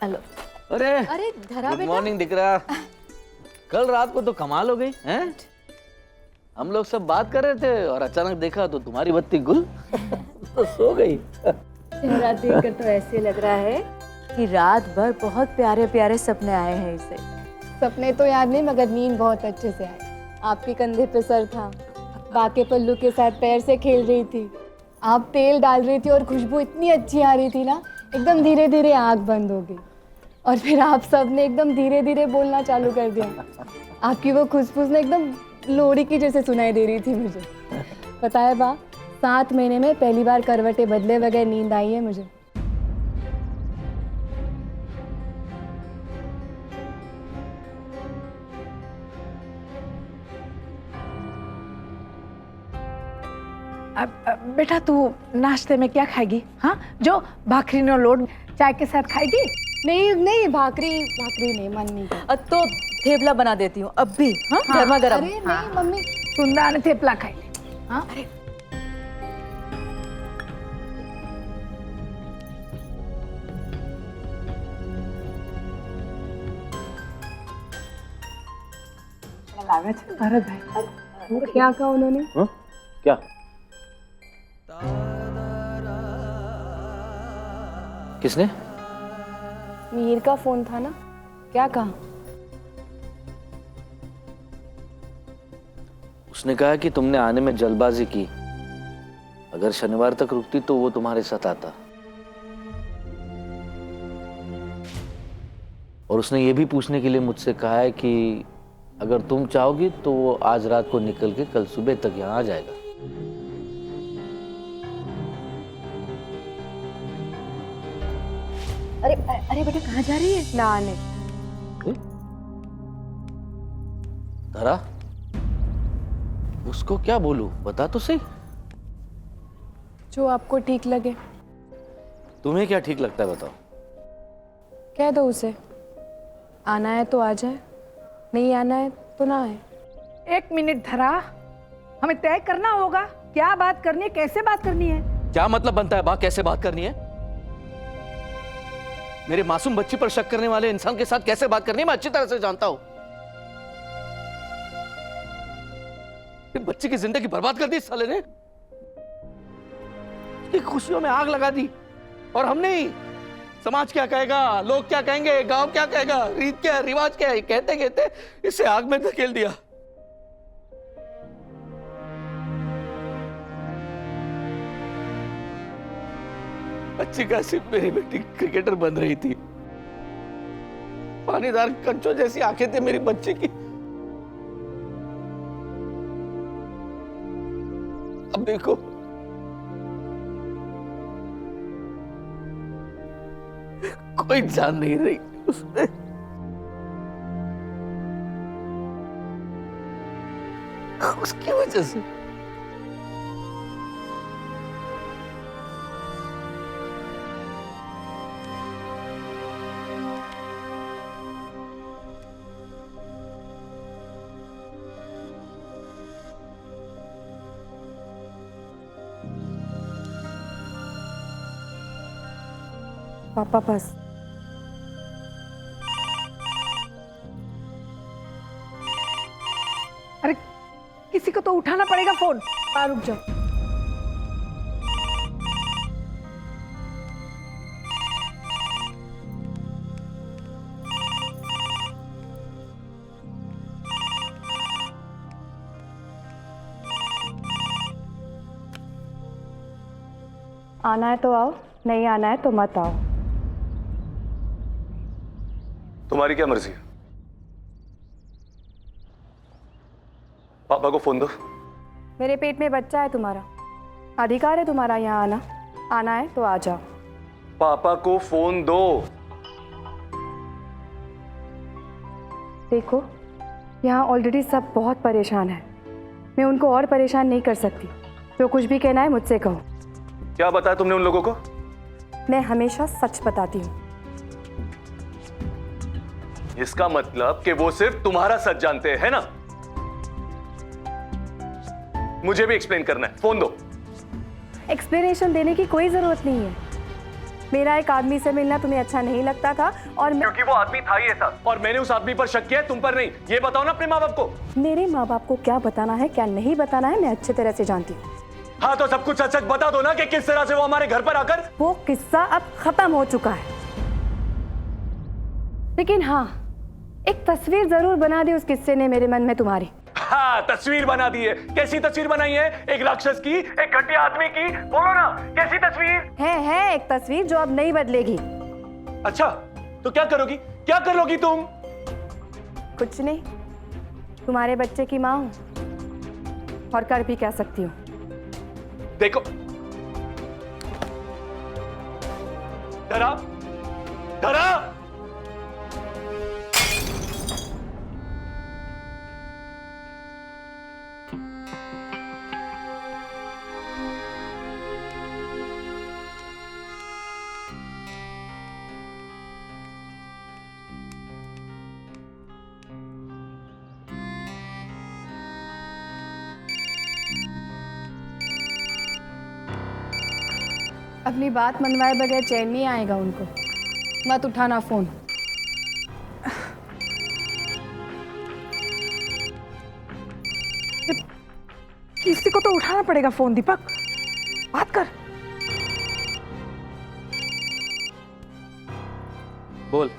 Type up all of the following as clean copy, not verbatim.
Hello. अरे अरे धरा गुड बेटा। मॉर्निंग दिख रहा। कल रात को तो कमाल हो गई हैं। हम लोग सब बात कर रहे थे और अचानक देखा तो तुम्हारी बत्ती गुल तो सो गई। चेहरा देखकर तो ऐसे लग रहा है कि रात भर बहुत प्यारे प्यारे सपने आए हैं इसे। सपने तो याद नहीं मगर नींद बहुत अच्छे से आई। आपके कंधे पे सर था, बाके पल्लू के साथ पैर से खेल रही थी, आप तेल डाल रही थी और खुशबू इतनी अच्छी आ रही थी ना, एकदम धीरे धीरे आँख बंद हो गई और फिर आप सब ने एकदम धीरे धीरे बोलना चालू कर दिया। आपकी वो खुशबू ने एकदम लोरी की जैसे सुनाई दे रही थी मुझे। पता है बा, 7 महीने में पहली बार करवटें बदले बगैर नींद आई है मुझे। अब बेटा तू नाश्ते में क्या खाएगी? हाँ, जो भाखरी नो लोट चाय के साथ खाएगी? नहीं नहीं, भाकरी नहीं, मन नहीं कर। तो थेपला बना देती हूँ अब भी। हाँ, गर्मा गर्म। अरे नहीं मम्मी, सुंदा ने थेपला खाई। हाँ, अरे लावे छे भरत भाई। क्या कहा उन्होंने? क्या? किसने? मीर का फोन था ना, क्या कहा? उसने कहा कि तुमने आने में जल्दबाजी की, अगर शनिवार तक रुकती तो वो तुम्हारे साथ आता। और उसने ये भी पूछने के लिए मुझसे कहा है कि अगर तुम चाहोगी तो वो आज रात को निकल के कल सुबह तक यहाँ आ जाएगा। अरे अरे बेटा कहाँ जा रही है? नहाने। धरा, उसको क्या बोलूं, बता तो सही। जो आपको ठीक लगे। तुम्हें क्या ठीक लगता है बताओ। कह दो उसे, आना है तो आ जाए, नहीं आना है तो ना आए। 1 मिनट धरा, हमें तय करना होगा क्या बात करनी है, कैसे बात करनी है। क्या मतलब बनता है बा, कैसे बात करनी है? मेरे मासूम बच्ची पर शक करने वाले इंसान के साथ कैसे बात करनी है मैं अच्छी तरह से जानता हूं। बच्ची की जिंदगी बर्बाद कर दी इस साले ने। उसकी खुशियों में आग लगा दी। और हमने ही समाज क्या कहेगा, लोग क्या कहेंगे, गांव क्या कहेगा, रीत क्या है, रिवाज क्या है, कहते कहते इसे आग में धकेल दिया। अच्छी खासी मेरी बेटी क्रिकेटर बन रही थी। पानीदार कंचों जैसी आंखें थी मेरी बच्ची की। अब देखो, कोई जान नहीं रही उसमें। उसकी वजह से पापा बस। अरे किसी को तो उठाना पड़ेगा फोन। रुक जाओ। आना है तो आओ, नहीं आना है तो मत आओ। तुम्हारी क्या मर्जी है? पापा को फोन दो। मेरे पेट में बच्चा है तुम्हारा, अधिकार है तुम्हारा यहाँ आना। आना है तो आ जाओ। पापा को फोन दो। देखो, यहाँ ऑलरेडी सब बहुत परेशान है, मैं उनको और परेशान नहीं कर सकती। जो कुछ भी कहना है मुझसे कहो। क्या बताया तुमने उन लोगों को? मैं हमेशा सच बताती हूँ। इसका मतलब कि वो सिर्फ तुम्हारा सच जानते हैं, है ना? मुझे भी एक्सप्लेन करना है। फोन दो। एक्सप्लेनेशन देने की कोई जरूरत नहीं है। मेरा एक आदमी से मिलना तुम्हें अच्छा नहीं लगता था और क्योंकि वो आदमी था ही ऐसा, और मैंने उस आदमी पर शक किया है, तुम पर नहीं। ये बताओ ना अपने माँ बाप को। मेरे माँ बाप को क्या बताना है क्या नहीं बताना है मैं अच्छी तरह से जानती हूँ। हाँ तो सब कुछ सच सच बता दो ना कि किस तरह से वो हमारे घर पर आकर। वो किस्सा अब खत्म हो चुका है, लेकिन हाँ एक तस्वीर जरूर बना दी उस किस्से ने मेरे मन में तुम्हारी। हाँ तस्वीर बना दी है। कैसी तस्वीर बनाई है? एक राक्षस की, एक घटिया आदमी की? बोलो ना कैसी तस्वीर है एक तस्वीर जो अब नहीं बदलेगी। अच्छा तो क्या करोगी, क्या कर लोगी तुम? कुछ नहीं, तुम्हारे बच्चे की माँ हूं और कर भी कह सकती हूँ। देखो धरा, धरा, अपनी बात मनवाए बगैर चैन नहीं आएगा उनको। मत उठाना फोन। किसी को तो उठाना पड़ेगा फोन। दीपक बात कर। बोल।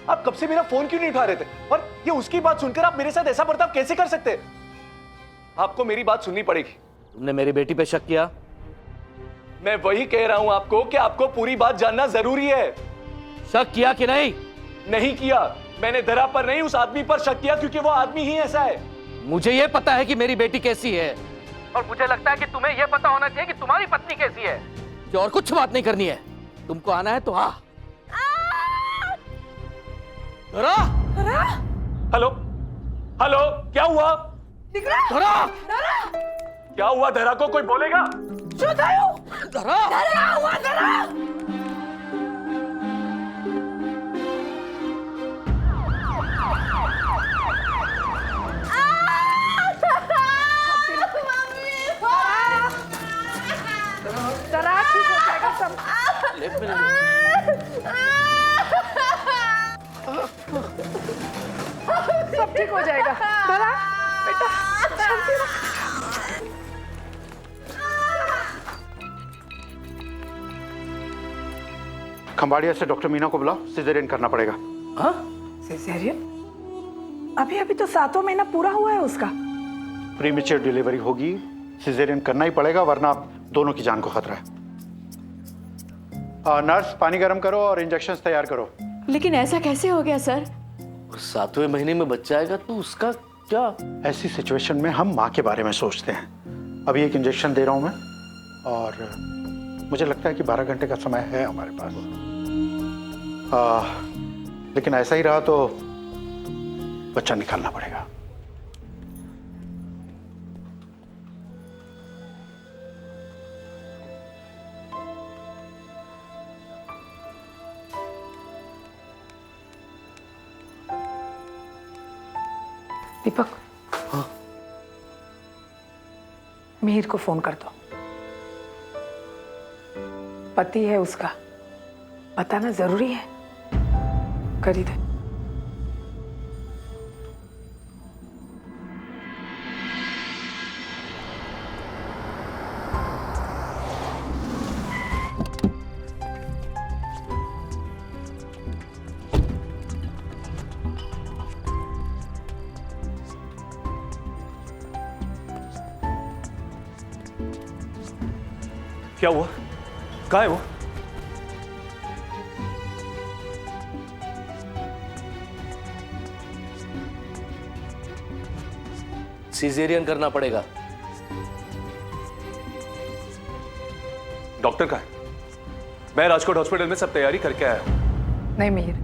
आप कब से मेरा फोन क्यों नहीं उठा रहे थे? और ये उसकी बात सुनकर आप मेरे साथ ऐसा बर्ताव कैसे कर सकते हैं? आपको मेरी बात सुननी पड़ेगी। तुमने मेरी बेटी पे शक किया? मैं वही कह रहा हूं आपको कि आपको पूरी बात जानना जरूरी है। शक किया कि नहीं? नहीं किया। मैंने धरा पर नहीं उस आदमी पर शक किया, क्योंकि वो आदमी ही ऐसा है। मुझे ये पता है कि मेरी बेटी कैसी है, और मुझे लगता है कि तुम्हें यह पता होना चाहिए कि तुम्हारी पत्नी कैसी है। कि और कुछ बात नहीं करनी है। तुमको आना है तो आ। धरा, हेलो हेलो, क्या हुआ? धरा, क्या हुआ? धरा को कोई बोलेगा? धरा, जरा ठीक हो जाएगा सब। लेफ्ट में ले। सब ठीक हो जाएगा। जरा बेटा शांति रख। खंबाड़िया से डॉक्टर मीना को बुलाओ, सिजेरियन करना पड़ेगा। हाँ? सिजेरियन? अभी अभी तो 7वां महीना पूरा हुआ है उसका। प्रीमेच्योर डिलीवरी होगी, सिजेरियन करना ही पड़ेगा, वरना आप दोनों की जान को खतरा है। नर्स पानी गर्म करो और इंजेक्शन तैयार करो। लेकिन ऐसा कैसे हो गया सर? 7वें महीने में बच्चा आएगा तो उसका क्या? ऐसी सिचुएशन में हम माँ के बारे में सोचते हैं। अभी एक इंजेक्शन दे रहा हूं मैं, और मुझे लगता है कि 12 घंटे का समय है हमारे पास। लेकिन ऐसा ही रहा तो बच्चा निकालना पड़ेगा। दीपक, हाँ? मिहिर को फोन कर दो। पति है उसका, बताना जरूरी है। कर ही दे। क्या हुआ? कहाँ है वो? सिजेरियन करना पड़ेगा। डॉक्टर कहाँ है? मैं राजकोट हॉस्पिटल में सब तैयारी करके आया हूं। नहीं मिहिर,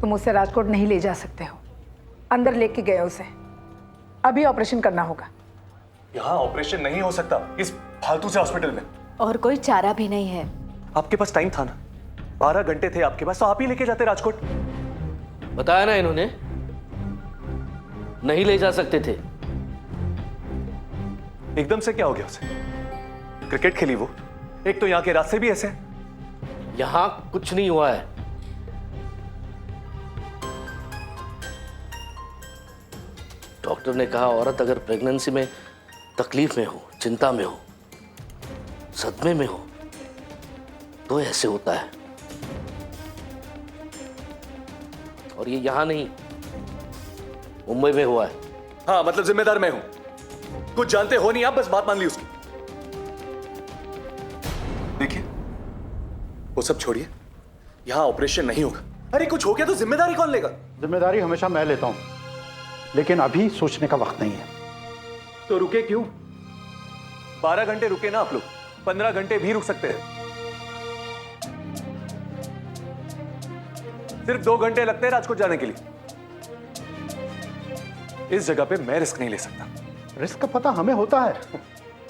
तुम उसे राजकोट नहीं ले जा सकते हो। अंदर लेके गए उसे। अभी ऑपरेशन करना होगा। यहाँ ऑपरेशन नहीं हो सकता इस फालतू से हॉस्पिटल में। और कोई चारा भी नहीं है। आपके पास टाइम था ना, 12 घंटे थे आपके पास, तो आप ही लेके जाते राजकोट। बताया ना इन्होंने, नहीं ले जा सकते थे। एकदम से क्या हो गया उसे? क्रिकेट खेली वो, एक तो यहाँ के रास्ते भी ऐसे हैं। यहां कुछ नहीं हुआ है। डॉक्टर ने कहा औरत अगर प्रेगनेंसी में तकलीफ में हो, चिंता में हो, सदमे में हो तो ऐसे होता है। और ये यहां नहीं, मुंबई में हुआ है। हाँ मतलब जिम्मेदार मैं हूं। कुछ जानते हो नहीं आप, बस बात मान ली उसकी। देखिए वो सब छोड़िए, यहां ऑपरेशन नहीं होगा। अरे कुछ हो गया तो जिम्मेदारी कौन लेगा? जिम्मेदारी हमेशा मैं लेता हूं, लेकिन अभी सोचने का वक्त नहीं है। तो रुके क्यों? 12 घंटे रुके ना आप लोग, 15 घंटे भी रुक सकते हैं। सिर्फ 2 घंटे लगते हैं राजकोट जाने के लिए। इस जगह पे मैं रिस्क नहीं ले सकता। रिस्क का पता हमें होता है।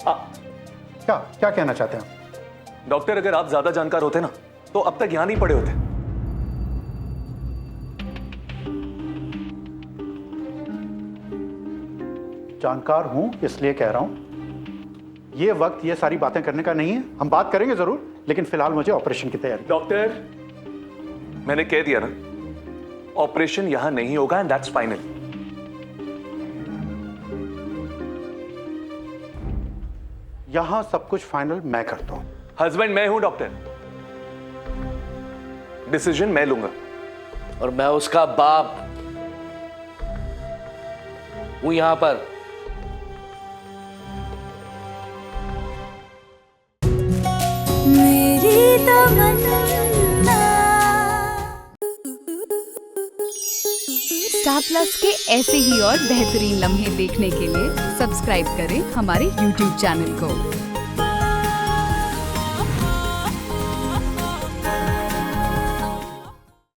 क्या क्या कहना चाहते हैं? डॉक्टर अगर आप ज्यादा जानकार होते ना तो अब तक यहां नहीं पड़े होते। जानकार हूं इसलिए कह रहा हूं, ये वक्त ये सारी बातें करने का नहीं है। हम बात करेंगे जरूर, लेकिन फिलहाल मुझे ऑपरेशन की तैयारी। डॉक्टर मैंने कह दिया ना, ऑपरेशन यहां नहीं होगा एंड दैट्स फाइनल। यहां सब कुछ फाइनल मैं करता हूं। हस्बैंड मैं हूं डॉक्टर, डिसीजन मैं लूंगा। और मैं उसका बाप हूं यहां पर। मेरी तमन्ना। स्टार प्लस के ऐसे ही और बेहतरीन लम्हे देखने के लिए सब्सक्राइब करें हमारे YouTube चैनल को।